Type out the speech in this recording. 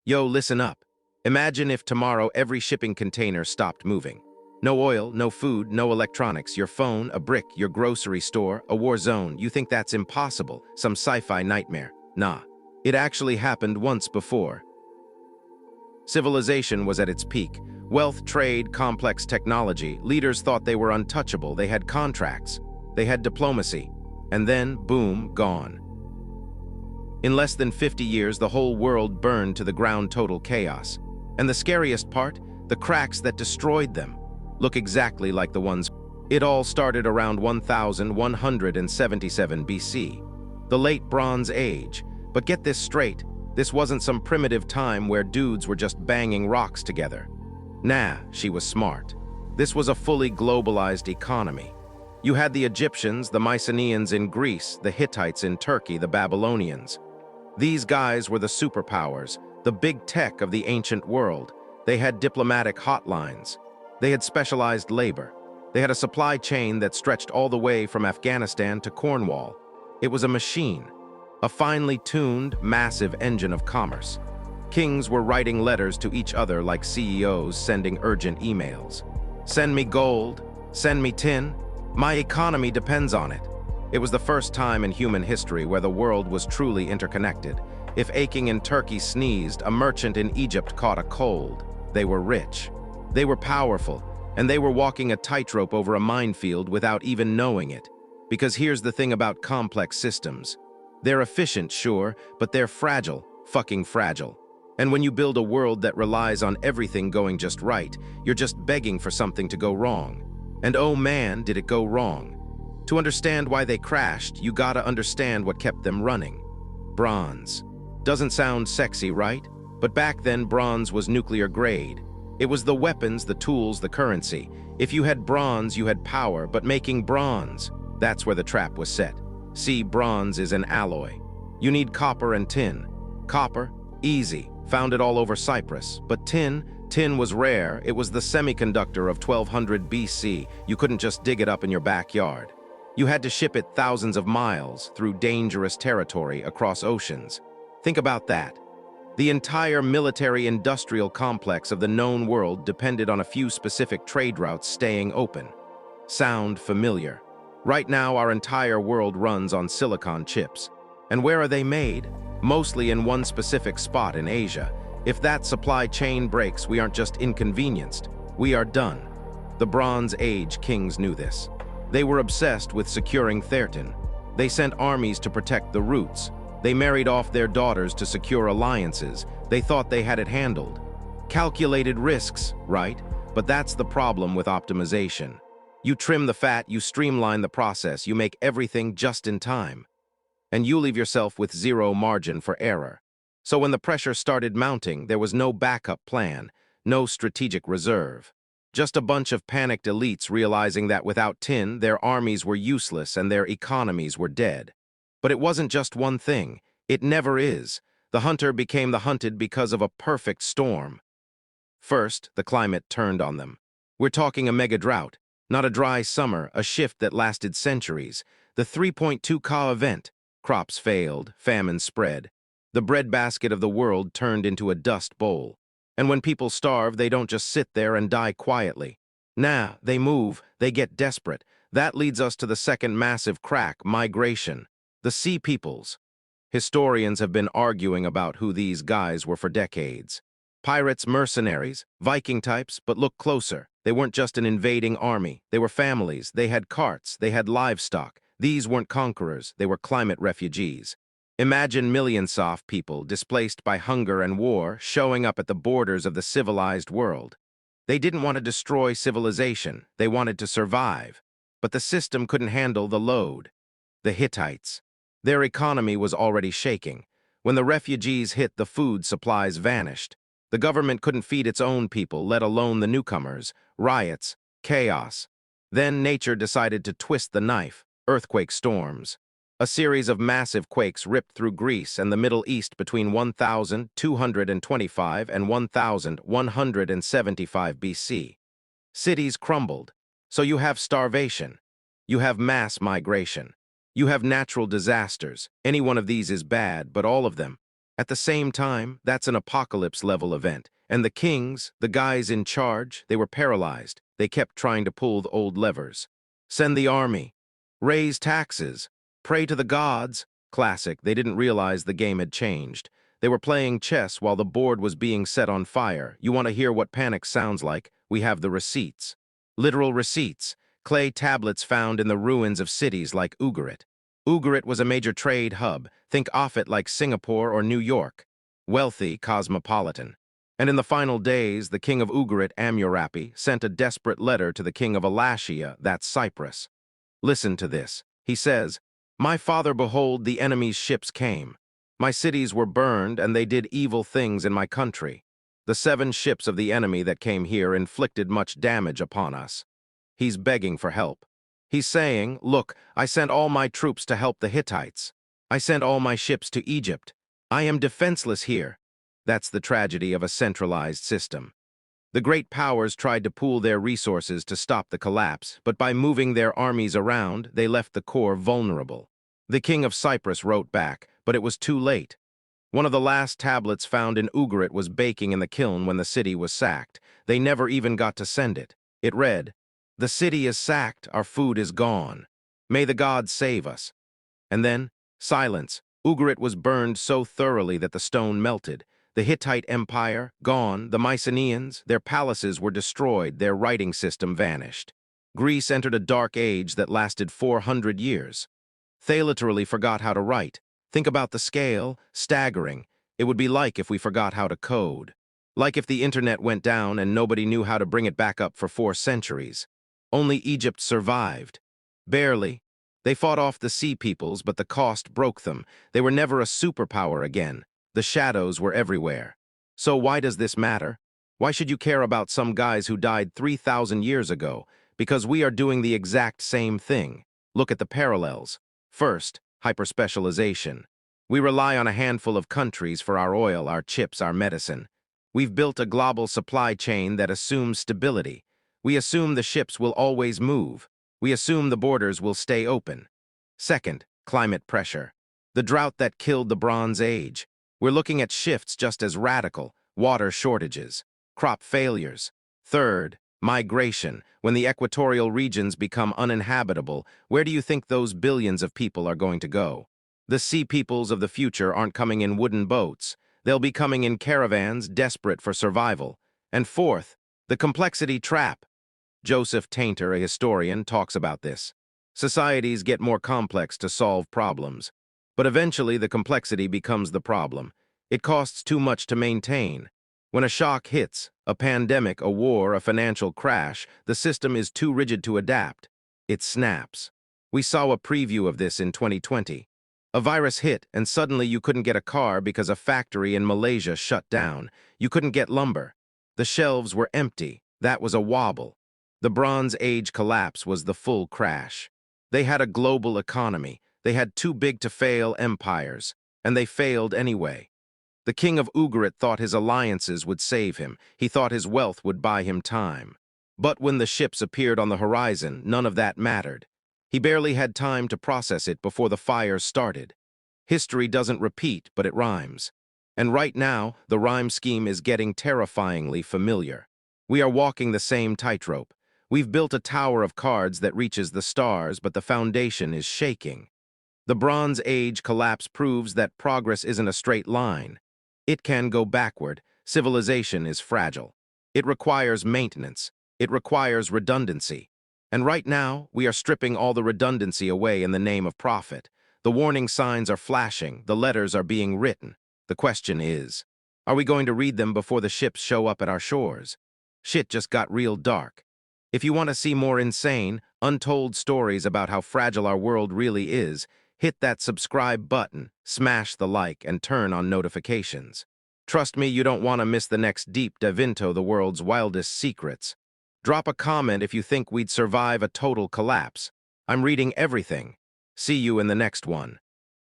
Yo, listen up. Imagine if tomorrow every shipping container stopped moving. No oil, no food, no electronics, your phone, a brick, your grocery store, a war zone. You think that's impossible, some sci-fi nightmare. Nah, it actually happened once before. Civilization was at its peak. Wealth, trade, complex technology. Leaders thought they were untouchable. They had contracts. They had diplomacy. And then, boom, gone. In less than 50 years, the whole world burned to the ground, total chaos. And the scariest part, the cracks that destroyed them look exactly like the ones. It all started around 1177 BC, the late Bronze Age. But get this straight, this wasn't some primitive time where dudes were just banging rocks together. Nah, she was smart. This was a fully globalized economy. You had the Egyptians, the Mycenaeans in Greece, the Hittites in Turkey, the Babylonians. These guys were the superpowers, the big tech of the ancient world. They had diplomatic hotlines. They had specialized labor. They had a supply chain that stretched all the way from Afghanistan to Cornwall. It was a machine, a finely tuned, massive engine of commerce. Kings were writing letters to each other like CEOs sending urgent emails. Send me gold, send me tin. My economy depends on it. It was the first time in human history where the world was truly interconnected. If aching in Turkey sneezed, a merchant in Egypt caught a cold. They were rich. They were powerful, and they were walking a tightrope over a minefield without even knowing it. Because here's the thing about complex systems. They're efficient, sure, but they're fragile, fucking fragile. And when you build a world that relies on everything going just right, you're just begging for something to go wrong. And oh man, did it go wrong. To understand why they crashed, you gotta understand what kept them running. Bronze. Doesn't sound sexy, right? But back then, bronze was nuclear grade. It was the weapons, the tools, the currency. If you had bronze, you had power, but making bronze, that's where the trap was set. See, bronze is an alloy. You need copper and tin. Copper, easy, found it all over Cyprus. But tin was rare. It was the semiconductor of 1200 BC. You couldn't just dig it up in your backyard. You had to ship it thousands of miles through dangerous territory across oceans. Think about that. The entire military-industrial complex of the known world depended on a few specific trade routes staying open. Sound familiar? Right now, our entire world runs on silicon chips. And where are they made? Mostly in one specific spot in Asia. If that supply chain breaks, we aren't just inconvenienced. We are done. The Bronze Age kings knew this. They were obsessed with securing Therton. They sent armies to protect the routes. They married off their daughters to secure alliances. They thought they had it handled. Calculated risks, right? But that's the problem with optimization. You trim the fat, you streamline the process, you make everything just in time. And you leave yourself with zero margin for error. So when the pressure started mounting, there was no backup plan, no strategic reserve. Just a bunch of panicked elites realizing that without tin, their armies were useless and their economies were dead. But it wasn't just one thing. It never is. The hunter became the hunted because of a perfect storm. First, the climate turned on them. We're talking a mega drought, not a dry summer, a shift that lasted centuries. The 3.2 Ka event. Crops failed, famine spread. The breadbasket of the world turned into a dust bowl. And when people starve, they don't just sit there and die quietly. Nah, they move, they get desperate. That leads us to the second massive crack, migration. The Sea Peoples. Historians have been arguing about who these guys were for decades. Pirates, mercenaries, Viking types, but look closer. They weren't just an invading army. They were families. They had carts. They had livestock. These weren't conquerors. They were climate refugees. Imagine millions of people displaced by hunger and war showing up at the borders of the civilized world. They didn't want to destroy civilization. They wanted to survive. But the system couldn't handle the load. The Hittites. Their economy was already shaking. When the refugees hit, the food supplies vanished. The government couldn't feed its own people, let alone the newcomers. Riots, chaos. Then nature decided to twist the knife. Earthquake storms. A series of massive quakes ripped through Greece and the Middle East between 1225 and 1175 BC. Cities crumbled. So you have starvation. You have mass migration. You have natural disasters. Any one of these is bad, but all of them, At the same time, that's an apocalypse-level event. And the kings, the guys in charge, they were paralyzed. They kept trying to pull the old levers. Send the army. Raise taxes. Pray to the gods. Classic, they didn't realize the game had changed. They were playing chess while the board was being set on fire. You want to hear what panic sounds like? We have the receipts. Literal receipts. Clay tablets found in the ruins of cities like Ugarit. Ugarit was a major trade hub. Think Offit like Singapore or New York. Wealthy, cosmopolitan. And in the final days, the king of Ugarit, Amurapi, sent a desperate letter to the king of Alashia, that's Cyprus. Listen to this. He says, "My father, behold, the enemy's ships came. My cities were burned, and they did evil things in my country. The 7 ships of the enemy that came here inflicted much damage upon us." He's begging for help. He's saying, look, I sent all my troops to help the Hittites. I sent all my ships to Egypt. I am defenseless here. That's the tragedy of a centralized system. The great powers tried to pool their resources to stop the collapse, but by moving their armies around, they left the core vulnerable. The king of Cyprus wrote back, but it was too late. One of the last tablets found in Ugarit was baking in the kiln when the city was sacked. They never even got to send it. It read, "The city is sacked, our food is gone. May the gods save us." And then, silence. Ugarit was burned so thoroughly that the stone melted. The Hittite Empire, gone. The Mycenaeans, their palaces were destroyed, their writing system vanished. Greece entered a dark age that lasted 400 years. They literally forgot how to write. Think about the scale, staggering. It would be like if we forgot how to code. Like if the internet went down and nobody knew how to bring it back up for 4 centuries. Only Egypt survived. Barely. They fought off the sea peoples, but the cost broke them. They were never a superpower again. The shadows were everywhere. So why does this matter? Why should you care about some guys who died 3,000 years ago? Because we are doing the exact same thing. Look at the parallels. First, hyperspecialization. We rely on a handful of countries for our oil, our chips, our medicine. We've built a global supply chain that assumes stability. We assume the ships will always move. We assume the borders will stay open. Second, climate pressure. The drought that killed the Bronze Age. We're looking at shifts just as radical, water shortages, crop failures. Third, migration. When the equatorial regions become uninhabitable, where do you think those billions of people are going to go? The sea peoples of the future aren't coming in wooden boats. They'll be coming in caravans desperate for survival. And fourth, the complexity trap. Joseph Tainter, a historian, talks about this. Societies get more complex to solve problems. But eventually the complexity becomes the problem. It costs too much to maintain. When a shock hits, a pandemic, a war, a financial crash, the system is too rigid to adapt. It snaps. We saw a preview of this in 2020. A virus hit and suddenly you couldn't get a car because a factory in Malaysia shut down. You couldn't get lumber. The shelves were empty. That was a wobble. The Bronze Age collapse was the full crash. They had a global economy. They had too big to fail empires, and they failed anyway. The king of Ugarit thought his alliances would save him. He thought his wealth would buy him time. But when the ships appeared on the horizon, none of that mattered. He barely had time to process it before the fires started. History doesn't repeat, but it rhymes. And right now, the rhyme scheme is getting terrifyingly familiar. We are walking the same tightrope. We've built a tower of cards that reaches the stars, but the foundation is shaking. The Bronze Age collapse proves that progress isn't a straight line. It can go backward. Civilization is fragile. It requires maintenance. It requires redundancy. And right now, we are stripping all the redundancy away in the name of profit. The warning signs are flashing. The letters are being written. The question is, are we going to read them before the ships show up at our shores? Shit just got real dark. If you want to see more insane, untold stories about how fragile our world really is, hit that subscribe button, smash the like, and turn on notifications. Trust me, you don't want to miss the next deep dive into the world's wildest secrets. Drop a comment if you think we'd survive a total collapse. I'm reading everything. See you in the next one.